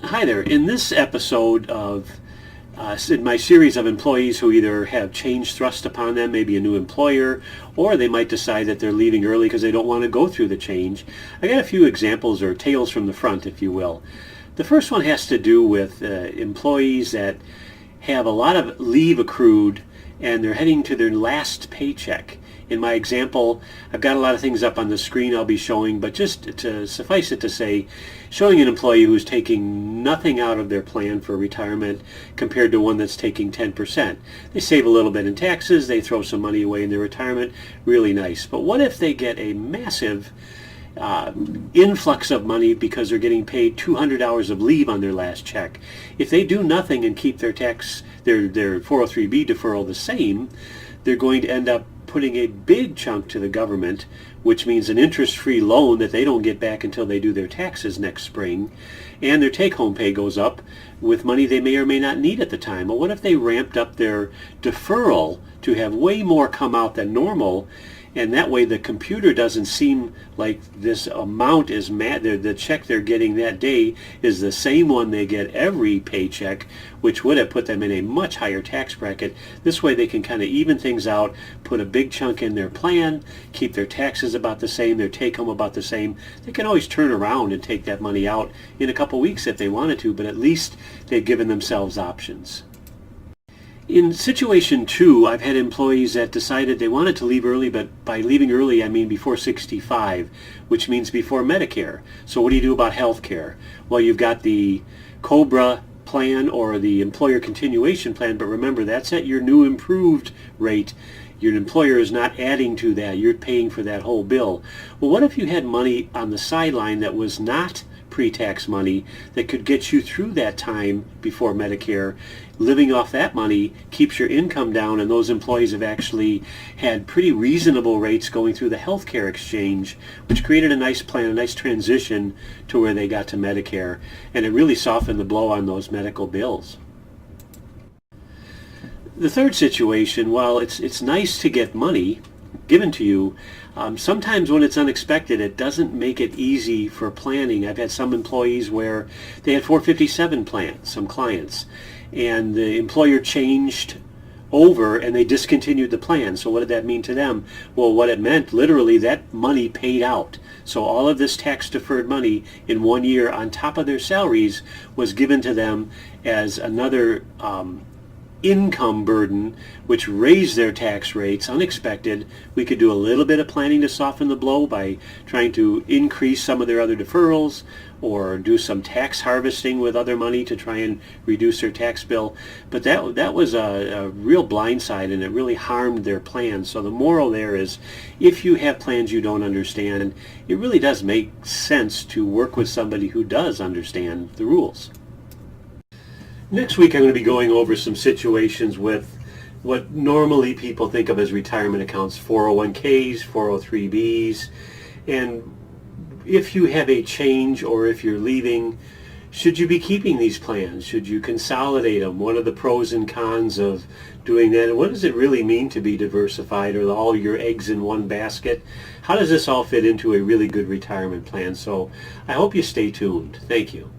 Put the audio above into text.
Hi there. In this episode of in my series of employees who either have change thrust upon them, maybe a new employer, or they might decide that they're leaving early because they don't want to go through the change, I got a few examples or tales from the front, if you will. The first one has to do with employees that have a lot of leave accrued and they're heading to their last paycheck. In my example, I've got a lot of things up on the screen I'll be showing, but just to suffice it to say, showing an employee who's taking nothing out of their plan for retirement compared to one that's taking 10%. They save a little bit in taxes, they throw some money away in their retirement, really nice. But what if they get a massive influx of money because they're getting paid 200 hours of leave on their last check? If they do nothing and keep their 403B deferral the same, they're going to end up putting a big chunk to the government, which means an interest-free loan that they don't get back until they do their taxes next spring, and their take-home pay goes up with money they may or may not need at the time. Well, what if they ramped up their deferral to have way more come out than normal, and that way the computer doesn't seem like this amount is the check they're getting that day is the same one they get every paycheck, which would have put them in a much higher tax bracket. This way they can kind of even things out, put a big chunk in their plan, keep their taxes about the same, their take home about the same. They can always turn around and take that money out in a couple weeks if they wanted to, but at least they've given themselves options. In situation 2, I've had employees that decided they wanted to leave early, but by leaving early I mean before 65, which means before Medicare. So what do you do about health care? Well, you've got the COBRA plan or the employer continuation plan, but remember that's at your new improved rate. Your employer is not adding to that. You're paying for that whole bill. Well, what if you had money on the sideline that was not pre-tax money that could get you through that time before Medicare? Living off that money keeps your income down, and those employees have actually had pretty reasonable rates going through the healthcare exchange, which created a nice plan, a nice transition to where they got to Medicare, and it really softened the blow on those medical bills. The third situation, while it's nice to get money given to you, sometimes when it's unexpected, it doesn't make it easy for planning. I've had some employees where they had 457 plans, some clients, and the employer changed over and they discontinued the plan. So what did that mean to them? Well, what it meant, literally, that money paid out. So all of this tax deferred money in 1 year on top of their salaries was given to them as another income burden, which raised their tax rates unexpected. We could do a little bit of planning to soften the blow by trying to increase some of their other deferrals or do some tax harvesting with other money to try and reduce their tax bill. But that was a real blindside, and it really harmed their plans. So the moral there is, if you have plans you don't understand, it really does make sense to work with somebody who does understand the rules. Next week I'm going to be going over some situations with what normally people think of as retirement accounts, 401ks, 403bs, and if you have a change or if you're leaving, should you be keeping these plans? Should you consolidate them? What are the pros and cons of doing that? And what does it really mean to be diversified or all your eggs in one basket? How does this all fit into a really good retirement plan? So I hope you stay tuned. Thank you.